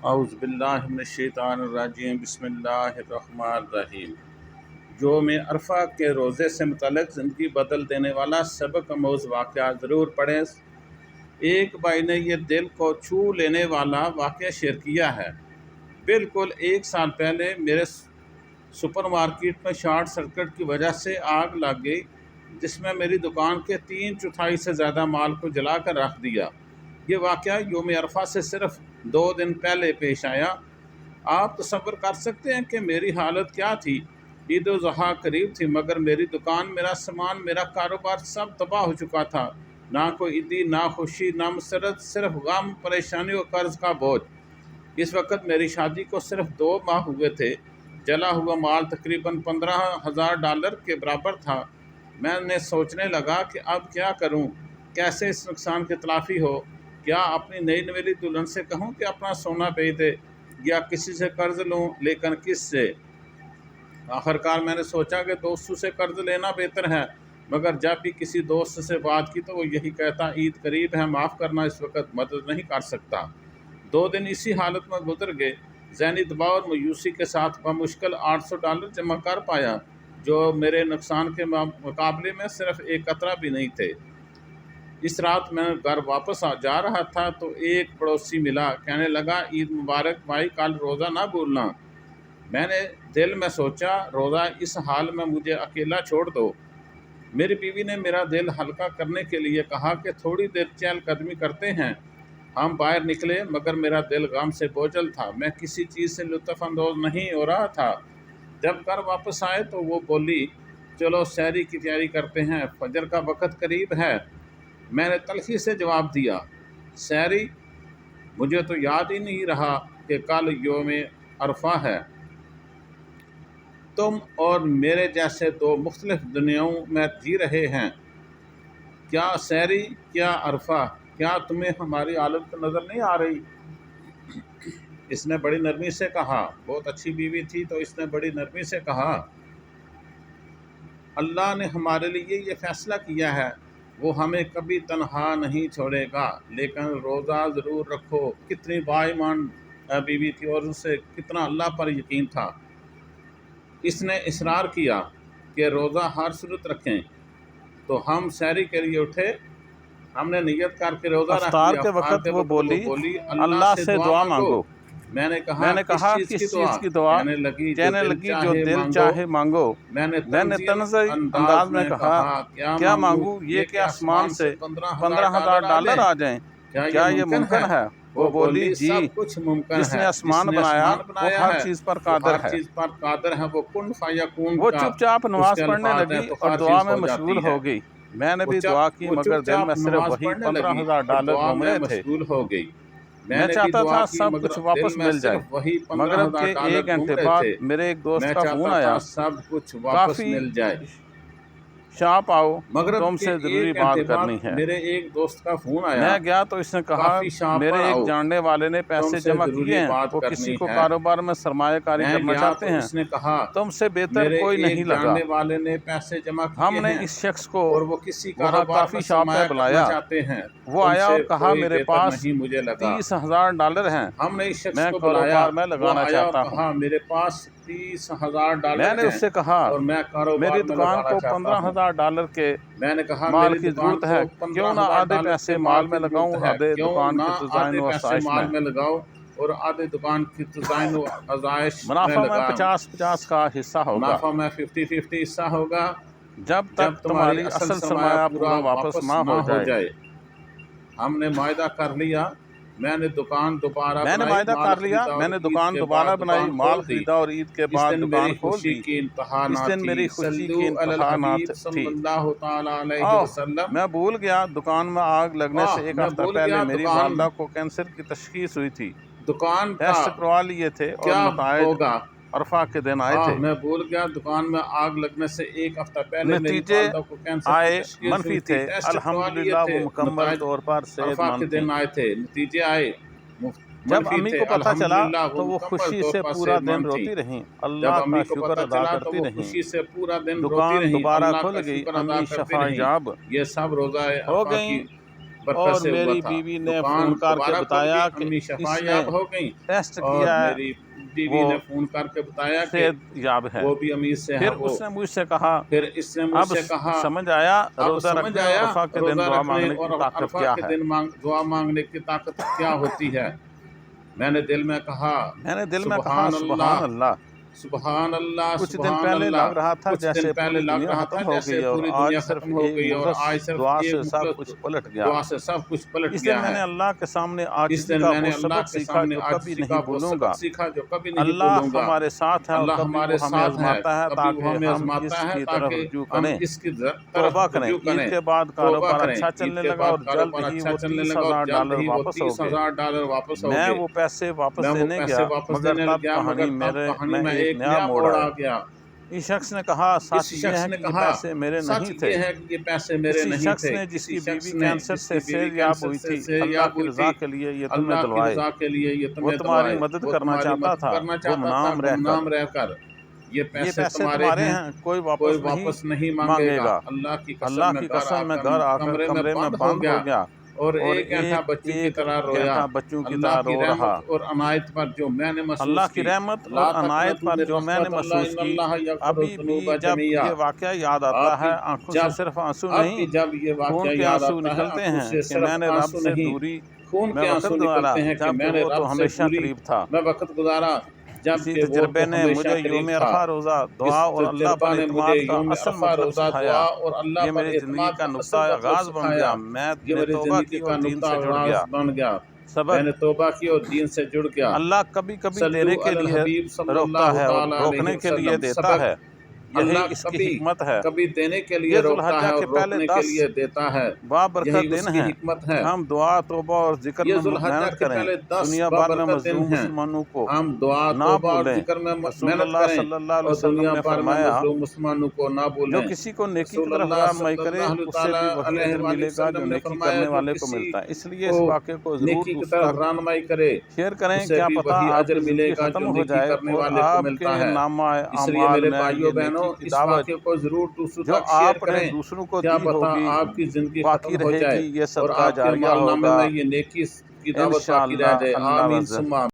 اعوذ باللہ من الشیطان الرجیم بسم اللہ الرحمن الرحیم۔ یوم عرفہ کے روزے سے متعلق زندگی بدل دینے والا سبق آموز واقعہ ضرور پڑھیں۔ ایک بھائی نے یہ دل کو چھو لینے والا واقعہ شیئر کیا ہے۔ بالکل 1 سال پہلے میرے سپر مارکیٹ میں شارٹ سرکٹ کی وجہ سے آگ لگ گئی، جس میں میری دکان کے 3/4 سے زیادہ مال کو جلا کر رکھ دیا۔ یہ واقعہ یوم عرفہ سے صرف 2 دن پہلے پیش آیا۔ آپ تصور کر سکتے ہیں کہ میری حالت کیا تھی۔ عید الاضحیٰ قریب تھی، مگر میری دکان، میرا سامان، میرا کاروبار سب تباہ ہو چکا تھا۔ نہ کوئی عیدی، نہ خوشی، نہ مسرت، صرف غم، پریشانی اور قرض کا بوجھ۔ اس وقت میری شادی کو صرف 2 ماہ ہوئے تھے۔ جلا ہوا مال تقریباً $15,000 کے برابر تھا۔ میں نے سوچنے لگا کہ اب کیا کروں، کیسے اس نقصان کی تلافی ہو۔ کیا اپنی نئی نویلی دلہن سے کہوں کہ اپنا سونا بیچ دے، یا کسی سے قرض لوں، لیکن کس سے؟ آخرکار میں نے سوچا کہ دوستوں سے قرض لینا بہتر ہے، مگر جب بھی کسی دوست سے بات کی تو وہ یہی کہتا، عید قریب ہے، معاف کرنا، اس وقت مدد نہیں کر سکتا۔ 2 دن اسی حالت میں گزر گئے۔ ذہنی دباؤ اور مایوسی کے ساتھ بمشکل $800 جمع کر پایا، جو میرے نقصان کے مقابلے میں صرف ایک قطرہ بھی نہیں تھے۔ اس رات میں گھر واپس جا رہا تھا تو ایک پڑوسی ملا، کہنے لگا، عید مبارک بھائی، کل روزہ نہ بھولنا۔ میں نے دل میں سوچا، روزہ اس حال میں مجھے اکیلا چھوڑ دو۔ میری بیوی نے میرا دل ہلکا کرنے کے لیے کہا کہ تھوڑی دیر چہل قدمی کرتے ہیں۔ ہم باہر نکلے، مگر میرا دل غم سے بوجھل تھا۔ میں کسی چیز سے لطف اندوز نہیں ہو رہا تھا۔ جب گھر واپس آئے تو وہ بولی، چلو سحری کی تیاری کرتے ہیں، فجر کا وقت قریب ہے۔ میں نے تلخی سے جواب دیا، سحری؟ مجھے تو یاد ہی نہیں رہا کہ کل یوم عرفہ ہے۔ تم اور میرے جیسے 2 مختلف دنیاؤں میں جی رہے ہیں۔ کیا سحری، کیا عرفہ؟ کیا تمہیں ہماری حالت نظر نہیں آ رہی؟ اس نے بڑی نرمی سے کہا۔ بہت اچھی بیوی تھی تو اس نے بڑی نرمی سے کہا، اللہ نے ہمارے لیے یہ فیصلہ کیا ہے، وہ ہمیں کبھی تنہا نہیں چھوڑے گا، لیکن روزہ ضرور رکھو۔ کتنی با ایمان بیوی تھی اور اسے کتنا اللہ پر یقین تھا۔ اس نے اصرار کیا کہ روزہ ہر صورت رکھیں، تو ہم سحری کے لیے اٹھے۔ ہم نے نیت کر کے روزہ رکھ افطار لیا۔ کے وقت وہ بولی، اللہ سے دعا مانگو۔ میں نے کہا، کس چیز کی دعا؟ کہنے لگی، جو دل چاہے مانگو۔ میں نے طنزی انداز میں کہا، کیا مانگوں؟ یہ کہ آسمان سے $15,000 آ جائیں، کیا یہ ممکن ہے؟ وہ بولی، جی، جس نے آسمان بنایا وہ ہر چیز پر قادر ہے۔ وہ کن فیکون۔ وہ چپ چاپ نماز پڑھنے لگی اور دعا میں مشغول ہو گئی۔ میں نے بھی دعا کی، مگر دل میں صرف وہی $15,000 گھوم رہے تھے۔ میں چاہتا تھا سب کچھ واپس مل جائے۔ مغرب کے 1 گھنٹے بعد میرے ایک دوست کا فون آیا، کافی شاپ آؤ، تم سے ضروری بات کرنی ہے۔ میرے ایک دوست کا فون آیا، میں گیا تو اس نے کہا، میرے ایک جاننے والے نے پیسے جمع کیے ہیں، وہ کسی کو کاروبار میں سرمایہ کاری کرنا چاہتے ہیں، اس نے کہا، تم سے بہتر کوئی نہیں لگا۔ جاننے والے نے پیسے جمع کیے ہیں، ہم نے اس شخص کو اور وہ کسی کاروبار کافی شاپ پہ بلایا۔ وہ آیا اور کہا، میرے پاس $30,000 ہیں، ہم نے اس شخص میں کو کاروبار میں لگانا چاہتا ہوں۔ میرے پاس $30,000 میں نے اس سے کہا، میری دکان کو $15,000 کے مال کی ضرورت ہے، کیوں نہ آدھے پیسے مال میں لگاؤں، آدھے دکان کی ڈیزائن و آسائش میں لگاؤ، اور آدھے دکان کی ڈیزائن و آسائش منافع میں 50-50 کا حصہ ہوگا۔ منافع میں 50-50 حصہ ہوگا، جب تک تمہاری اصل سرمایہ پورا واپس نہ ہو جائے۔ ہم نے معاہدہ کر لیا۔ میں نے دکان دوبارہ بنائی، مال خریدا اور عید کے بعد دکان کھول دی۔ اس دن میری خوشی کی انتہا نہ تھی۔ میں بھول گیا، دکان میں آگ لگنے سے 1 ہفتہ پہلے میری والدہ کو کینسر کی تشخیص ہوئی تھی۔ دکان ٹیسٹ کروا لیے تھے اور نتائج عرفہ کے دن آئے تھے۔ میں بھول گیا، دکان میں آگ لگنے سے 1 ہفتہ پہلے نتیجے آئے منفی تھے۔ الحمدللہ وہ مکمل طور پر صحت مند تھی۔ نتیجے آئے۔ جب امی کو پتہ چلا تو وہ خوشی سے پورا دن روتی رہیں، اللہ کا شکر ادا کرتی رہیں۔ دکان دوبارہ کھل گئی، امی شفا یاب یہ سب روزہ ہو گئیں۔ برکت سے ہوا میری تھا۔ بیوی نے فون کر کے بتایا کہ امی شفا یاب ہو گئیں، ٹیسٹ اور کیا ہے، میری بیوی نے فون کر کے بتایا کہ صحت یاب ہے۔ وہ بھی امید سے ہے۔ پھر اس نے مجھ سے کہا، پھر اس نے مجھ اب سے کہا سمجھ آیا اب روزہ سمجھ رکھنے اور آیا عرفہ کے دن روزہ دعا رکھنے مانگنے اور کی طاقت عرفہ کیا کے ہے۔ دن دعا مانگنے کی طاقت کیا ہوتی ہے۔ میں نے دل میں کہا سبحان اللہ۔ سبحان اللہ، کچھ دن سبحان پہلے اللہ۔ لگ رہا تھا کچھ جیسے دن پہلے پوری لگ دنیا رہا ختم تھا ہو جیسے گئی اور پوری آج دنیا صرف ختم ہو ایک گئی، اور آج مختص صرف دعا ایک سے سب مختص کچھ پلٹ گیا۔ دعا سے سب کچھ پلٹ اس گیا دن میں ہے۔ نے اللہ کے سامنے اس عاجزی دن کا میں نے وہ اللہ سبق کے سیکھا سامنے جو کبھی عاجزی نہیں کا وہ بھولوں سبق گا۔ سیکھا جو کبھی نہیں اللہ بھولوں گا۔ ہمارے ساتھ ہے اور اللہ کبھی ہمارے وہ ہمیں ساتھ ہے، آزماتا ہے کبھی وہ تاکہ ہمیں ہم آزماتا اس ہے کی طرف تاکہ رجوع ہم کریں، اس کی طرف توبہ کریں۔ رجوع عید کریں، کے بعد توبہ کاروبار کریں۔ اچھا عید چلنے کے لگا بعد اور جلد کاروبار ہی اچھا وہ چلنے لگا، اور جلد $30,000 ہی وہ واپس ہو گئے۔ $30,000 واپس ہو میں گئے۔ وہ پیسے واپس میں وہ دینے پیسے گیا، واپس مگر دینے تب گیا، کہانی مگر تب کہانی میں میں ایک نیا موڑ آ آیا۔ گیا۔ اس شخص نے کہا، اس سچ یہ شخص ہے نے کہ یہ کہا، پیسے میرے سچ نہیں تھے۔ یہ ہے کہ یہ پیسے میرے اسی نہیں شخص تھے۔ نے جس کسی کی شخص بیوی نے کینسر جس سے کی بیوی صحت یاب کینسر ہوئی سے تھی، صحت اللہ یاب کی ہوئی رضا تھی، کے لیے یہ تمہیں اللہ کی دلوائے۔ رضا کے لیے یہ وہ تمہیں تمہاری دلوائے، مدد وہ کرنا تمہاری چاہتا مدد تھا، کرنا چاہتا تھا گمنام رہ کر۔ یہ یہ پیسے تمہارے ہیں، کوئی کوئی واپس واپس نہیں مانگے مانگے گا۔ گا۔ اللہ کی قسم میں گھر آ کر کمرے میں بند ہو گیا اور ایک اینٹھا بچوں کی طرح رویا۔ اللہ کی رحمت اور عنایت پر جو میں نے محسوس کی، اللہ کی رحمت اور عنایت پر جو میں نے محسوس کی، ابھی بھی جب یہ واقعہ یاد آتا ہے آنکھوں سے صرف آنسو نہیں، جب یہ خون واقعہ کے یاد آنسو آتا ہے نکلتے آنکھوں ہیں سے کہ میں نے صرف رب آنسو سے نہیں، دوری خون میں کے وقت آنسو گزارا نکلتے ہیں کہ جب میں نے وہ تو رب سے ہمیشہ دوری، قریب تھا۔ میں وقت گزارا جب اسی کہ وہ تجربے تو نے ہمیشہ مجھے قریب یوم تھا۔ عرفہ روزہ، دعا اور اللہ پر تجربہ نے اعتماد مجھے کا یوم اصل عرفہ مطلب روزہ، سکھایا۔ دعا اور اللہ یہ پر میری زندگی اعتماد کا کا نقطہ اصل آغاز مطلب بن گیا۔ سکھایا۔ میں یہ نے میری توبہ زندگی کی کا اور دین نقطہ سے جڑ آغاز گیا۔ بن گیا۔ میں سبق: نے توبہ کی اور دین سے جڑ گیا۔ اللہ کبھی کبھی صلو دینے کے علی لیے الحبیب صلی روکتا اللہ ہے اور تعالی روکنے علیہ کے لیے وسلم۔ دیتا سبق: ہے، یہی اللہ اس کی حکمت ہے۔ کبھی دینے کے لیے یہ روکتا ہے ذوالحجہ اور کے پہلے روکنے کے 10 لیے دیتا ہے، بابرکت یہی اس دن کی ہیں۔ حکمت ہے۔ ہم دعا، توبہ اور ذکر یہ میں ذوالحجہ محنت کے کریں، پہلے 10 دنیا بھر میں بابرکت دن مظلوم ہیں۔ مسلمانوں کو ہم دعا، نہ توبہ اور بھولیں۔ ذکر میں رسول محنت اللہ کریں صلی اللہ علیہ اور وسلم دنیا نے بھر میں فرمایا، مظلوم مسلمانوں کو نہ بھولیں۔ جو کسی کو نیکی کی رسول طرف اللہ رغبت صلی کرے اللہ اس سے بھی وہی علیہ اجر ملے گا جو وسلم نے نیکی فرمایا، کرنے جو والے کو کسی ملتا ہے۔ اس لیے اس کو واقعے کو ضرور نیکی کی دوسروں طرف تک رہنمائی کرے، شیئر کریں، اسے کیا بھی پتہ وہی آپ اجر کی ملے زندگی گا ختم جو ہو نیکی جائے کرنے اور والے کو آپ ملتا کے ہے۔ نامہ اس لیے اعمال میرے میں بھائیو یہ بہنوں، نیکی کی اس دعوت واقعے کو ضرور دوسروں جو تک شیئر آپ نے کریں۔ دوسروں کو کیا دی پتہ ہوگی آپ کی زندگی باقی ختم ہو رہے جائے گی، یہ اور صدقہ آپ کے جاریہ عمال نامے ہوگا، میں یہ نیکی کی دعوت باقی رہ انشاءاللہ۔ جائے۔ اللہ آمین وعزت۔ ثم آمین۔